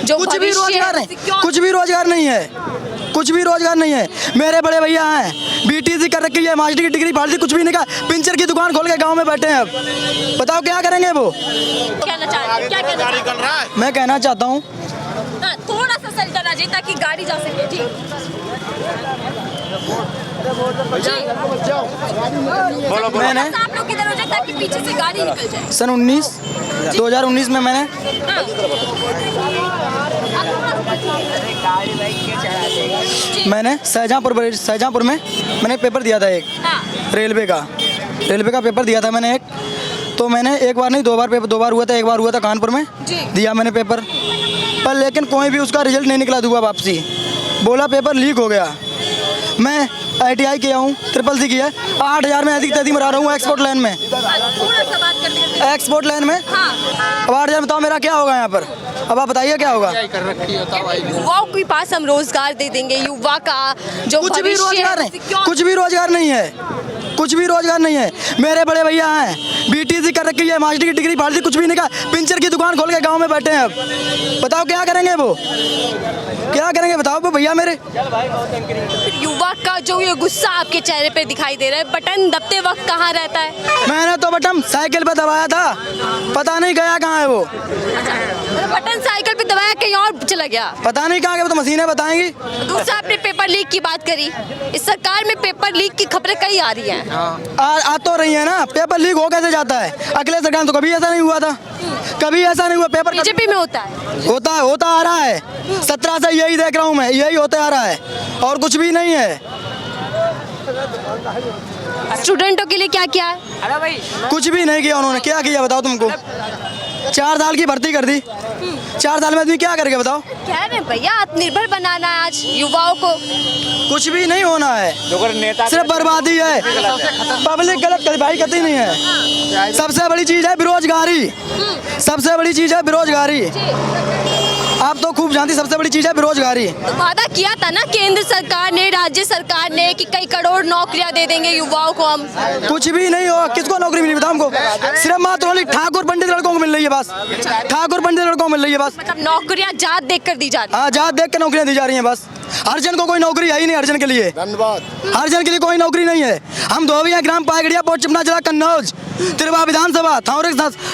जो कुछ भी भविष्य रोजगार है, नहीं, सिक्योर- कुछ भी रोजगार नहीं है, कुछ भी रोजगार नहीं है। मेरे बड़े भैया हैं, बीटीसी कर रखी है, मास्टर की डिग्री फाड़ दी, कुछ भी नहीं कहा, पिंचर की दुकान खोल के गांव में बैठे हैं। अब बताओ क्या करेंगे वो? कहना चाहते हैं, क्या कहना चाहते हैं? मैं कहना चाहता हूँ हाँ, थोड़ा सा सर करना चाहिए ताकि गाड़ी जा सके। जी मैंने आप लोग किधर हो जाए ताकि पीछे से गाड़ी निकल जाए। सन 2019 में मैंने शाहजहाँपुर में मैंने पेपर दिया था एक हाँ। रेलवे का पेपर दिया था मैंने एक। तो मैंने एक बार नहीं, 2 बार पेपर, 2 बार हुआ था। एक बार हुआ था कानपुर में, जी। दिया मैंने पेपर, पर लेकिन कोई भी उसका रिजल्ट नहीं निकला। दूंगा वापसी, बोला पेपर लीक हो गया। मैं ITI किया हूँ, CCC किया, 8,000 में अधिक तैदी मरा रहा हूँ एक्सपोर्ट लाइन में, थोड़ा सा बात करते एक्सपोर्ट लाइन में। हाँ। अब 8,000 बताओ मेरा क्या होगा यहाँ पर? अब आप बताइए क्या होगा? युवाओं के पास हम रोजगार दे देंगे, युवा का जो कुछ भी भविष्य रोजगार है, नहीं, सिक्योर- कुछ भी रोजगार नहीं है, कुछ भी रोजगार नहीं है। मेरे बड़े भैया हैं, बीटीसी कर रखी है, मास्टर की डिग्री फाड़ दी, कुछ भी नहीं कहा, पिंचर की दुकान खोल के गांव में बैठे हैं। अब बताओ क्या करेंगे वो? क्या करेंगे बताओ वो भैया मेरे? युवा का जो ये गुस्सा आपके चेहरे पे दिखाई दे रहा है, बटन दबते वक्त कहाँ रहता है? मैंने तो बटन साइकिल पे दबाया था, पता नहीं गया कहाँ है वो, बटन साइकिल पे दबाया कहीं और चला गया। पता नहीं कहाँ गया, वो तो मशीनें बताएंगी। दूसरा आपने पेपर लीक की बात करी, इस सरकार में पेपर लीक की खबरें कई आ रही हैं। आ तो रही है ना, पेपर लीक हो कैसे जाता है? अगले सरकार में तो कभी ऐसा नहीं हुआ था, कभी ऐसा नहीं हुआ। पेपर बीजेपी में होता है, होता आ रहा है, 17 से यही देख रहा हूँ मैं, यही होता आ रहा है और कुछ भी नहीं है। स्टूडेंटों के लिए क्या किया है? कुछ भी नहीं किया उन्होंने। क्या किया बताओ तुमको? 4 साल की भर्ती कर दी, 4 साल में आदमी क्या करेगा बताओ? कह रहे हैं भैया आत्मनिर्भर बनाना है आज युवाओं को। कुछ भी नहीं होना है, सिर्फ बर्बादी है, पब्लिक गलत भाई कतई नहीं है। सबसे बड़ी चीज है बेरोजगारी, सबसे बड़ी चीज है बेरोजगारी। आप तो खूब जानती, सबसे बड़ी चीज है बेरोजगारी। तो वादा किया था ना केंद्र सरकार ने, राज्य सरकार ने कि कई करोड़ नौकरियां दे देंगे युवाओं को हम। कुछ भी नहीं हुआ। किसको नौकरी मिली बताओ हमको? सिर्फ मात्र ओनली ठाकुर पंडित लड़कों को मिल रही है बस, ठाकुर पंडित लड़कों को मिल रही है बस। मतलब नौकरियां जात देख कर दी जा रही हाँ, जात देख के नौकरियां दी जा रही हैं बस। हर जन को कोई नौकरी है ही नहीं, हर जन के लिए, हर जन के लिए कोई नौकरी नहीं है। हम धोबिया ग्राम पायगड़िया पोस्ट चिपना जिला कन्नौज, तिरवा विधानसभा,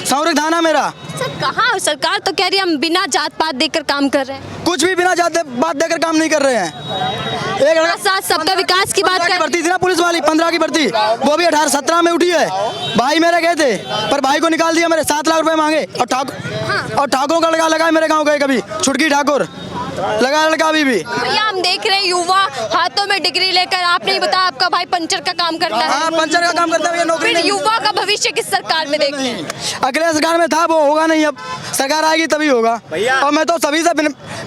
सौरिक थाना मेरा। सर कहाँ सरकार तो कह रही है हम बिना जात पात देकर काम कर रहे हैं। कुछ भी बिना जात बात देकर काम नहीं कर रहे हैं। एक लड़का साथ सबका विकास की बात कर भर्ती थी ना पुलिस वाली, 15 की भर्ती, वो भी 18-17 में उठी है। भाई मेरे गए थे, पर भाई को निकाल दिया मेरे, 7 लाख रुपए मांगे। और ठाकुरों का लड़का लगा है मेरे गाँव गए कभी, छुटकी ठाकुर लगा लड़का अभी भी। भैया हम देख रहे हैं युवा हाथों में डिग्री लेकर, आपने ही बताया आपका भाई पंचर का काम करता है। हाँ, पंचर का काम करता है, ये नौकरी फिर नहीं। युवा का भविष्य किस सरकार में देखते हैं? अगले सरकार में था, वो होगा नहीं। अब सरकार आएगी तभी होगा। और मैं तो सभी से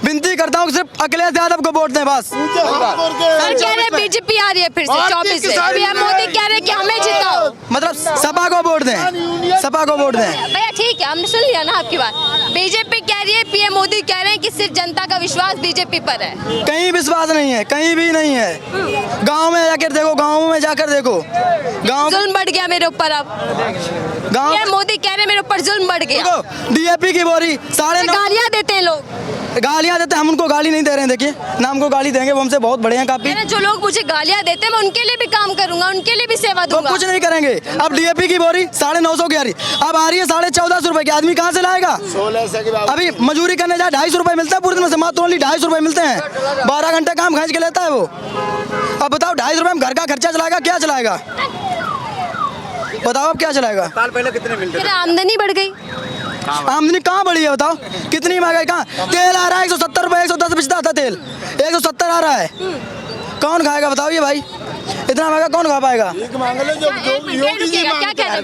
विनती करता हूँ, सिर्फ अखिलेश यादव को वोट दें बस। सर कह रहे हैं बीजेपी आ रही है फिर से 24 से, पीएम मोदी कह रहे हैं कि हमें जिताओ। मतलब सपा को वोट दें, सपा को वोट दें। भैया ठीक है, हमने सुन लिया ना आपकी बात। बीजेपी कह रही है, पीएम मोदी कह रहे हैं कि सिर्फ जनता का विश्वास बीजेपी पर है। कहीं विश्वास नहीं है, कहीं भी नहीं है। गांव में जाकर देखो, गांव में जाकर देखो, गांव जुल्म बढ़ गया मेरे ऊपर। अब गांव पीएम मोदी कह रहे हैं मेरे ऊपर जुल्म बढ़ गया। DAP की बोरी 9.5 गालियां देते हैं लोग, गालियां देते हैं। हम उनको गाली नहीं दे रहे हैं, देखिए ना हमको गाली देंगे, वो हमसे बहुत बड़े हैं काफी। कह रहे हैं जो लोग मुझे गालियां देते हैं मैं उनके लिए भी काम करूंगा, उनके लिए भी सेवा तो दूंगा। कुछ नहीं करेंगे। अब DAP की बोरी 950 की आ रही, अब आ रही है 1450 रुपए की। आदमी कहाँ से लाएगा? अभी मजदूरी करने जाए 250 रुपए मिलता है पूरे दिन से, मात्र ओनली 250 रुपए मिलते हैं। 12 घंटे काम खींच के लेता है वो। अब बताओ 250 रुपए में घर का खर्चा चलाएगा? क्या चलाएगा बताओ? अब क्या चलाएगा? साल पहले कितने मिलते फिर आमदनी बढ़ गई। आमदनी कहाँ बढ़ी है बताओ? कितनी महंगाई? कहाँ तेल आ रहा है 170 रुपए, 110 बेचता था तेल, 170 आ रहा है। कौन खाएगा बताओ ये भाई? इतना महंगा कौन खा पाएगा? क्या कहना है?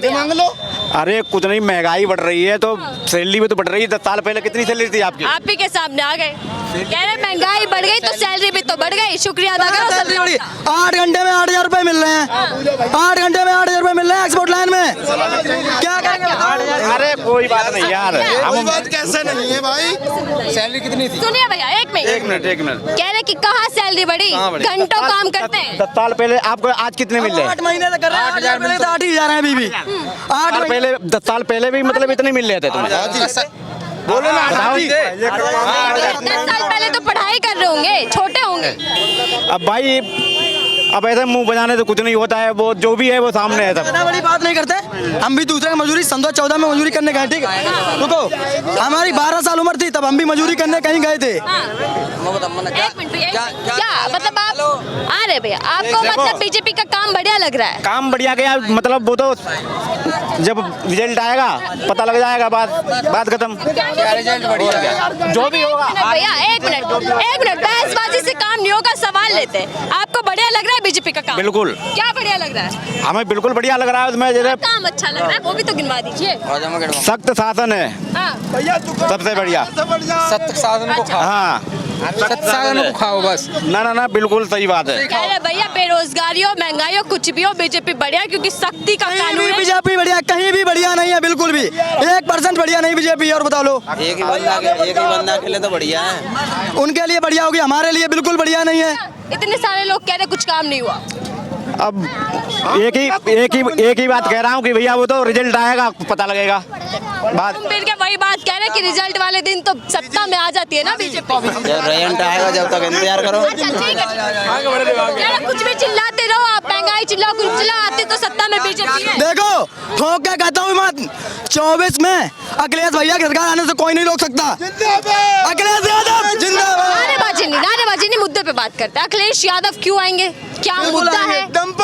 अरे कुछ नहीं, महंगाई बढ़ रही है तो सैलरी भी तो बढ़ रही है। 10 साल पहले कितनी सैलरी थी आपकी? आप ही के सामने आ गए, कह रहे महंगाई बढ़ गई तो सैलरी भी तो बढ़ गई। शुक्रिया अदा करो सैलरी बढ़ी, सबका। 8 घंटे में 8,000 रुपए मिल रहे हैं, 8 घंटे में 8,000 रुपए मिल रहे हैं एक्सपोर्ट लाइन में। क्या करेंगे? अरे कोई बात नहीं यार, हम बात कैसे नहीं है भाई? सैलरी कितनी थी? सुनिए भैया एक मिनट, कह रहे कि कहाँ सैलरी बढ़ी, घंटों काम करते हैं। 10 साल पहले आपको आज कितने मिल रहे हैं? 8 महीने से कर रहे हैं, 8,000 मिले तो 8,000 है अभी भी। 8 10 साल पहले भी मतलब इतने मिल रहे थे तुम्हें? बोलो ना बताओ। 10 साल पहले तो पढ़ाई कर रहे होंगे, छोटे होंगे। अब भाई अब ऐसे मुंह बजाने से कुछ नहीं होता है, वो जो भी है वो सामने है सब। इतना बड़ी बात नहीं करते। हम भी दूसरे की मजदूरी 14 में मजदूरी करने गए, ठीक है। रुको, हमारी 12 साल उम्र थी तब हम भी मजदूरी करने कहीं गए थे। एक मिनट भैया, क्या मतलब आप आ रहे भैया, आपको मतलब बीजेपी का काम बढ़िया लग रहा है? काम बढ़िया गया, मतलब वो तो जब रिजल्ट आएगा पता लग जाएगा, बात खत्म। जो भी होगा। भैया एक मिनट बहसबाजी से काम नहीं होगा, सवाल लेते हैं। आपको बढ़िया लग रहा है बीजेपी का काम? बिल्कुल। क्या बढ़िया लग रहा है? हमें बिल्कुल बढ़िया लग रहा है। उसमें जैसे काम अच्छा लग रहा है वो भी तो गिनवा दीजिए। सख्त शासन है हाँ। सबसे बढ़िया। सत्य साधन को खाओ, हाँ सत्य साधन को खाओ बस। ना बिल्कुल सही बात है। कह रहे भैया बेरोजगारी हो, महंगाई हो, कुछ भी हो, बीजेपी बढ़िया क्योंकि सख्ती का कानून है। बीजेपी बढ़िया कहीं भी बढ़िया नहीं है, बिल्कुल भी 1% बढ़िया नहीं बीजेपी। और बता लो, एक ही बंदा के लिए तो बढ़िया है। उनके लिए बढ़िया होगी, हमारे लिए बिल्कुल बढ़िया नहीं है। इतने सारे लोग कह रहे कुछ काम नहीं हुआ। अब एक ही बात कह रहा हूँ कि भैया वो तो रिजल्ट आएगा पता लगेगा। बात तुम फिर क्या वही बात कह रहे हैं कि रिजल्ट वाले दिन तो सत्ता में आ जाती है ना बीजेपी? जब रिजल्ट आएगा जब तक इंतजार करो। अच्छा ठीक है, यार कुछ भी चिल्लाते रहो आप, महंगाई चिल्लाओ, कुछ चिल्लाओ, आते तो सत्ता में बीजेपी है। देखो ठोक के कहता हूँ मत, 24 में अखिलेश भैया की सरकार आने से कोई नहीं रोक सकता। अखिलेश यादव जिंदाबाद। नारेबाजी नहीं, मुद्दे पे बात करते हैं। अखिलेश यादव क्यों आएंगे, क्या मुद्दा है? दम पर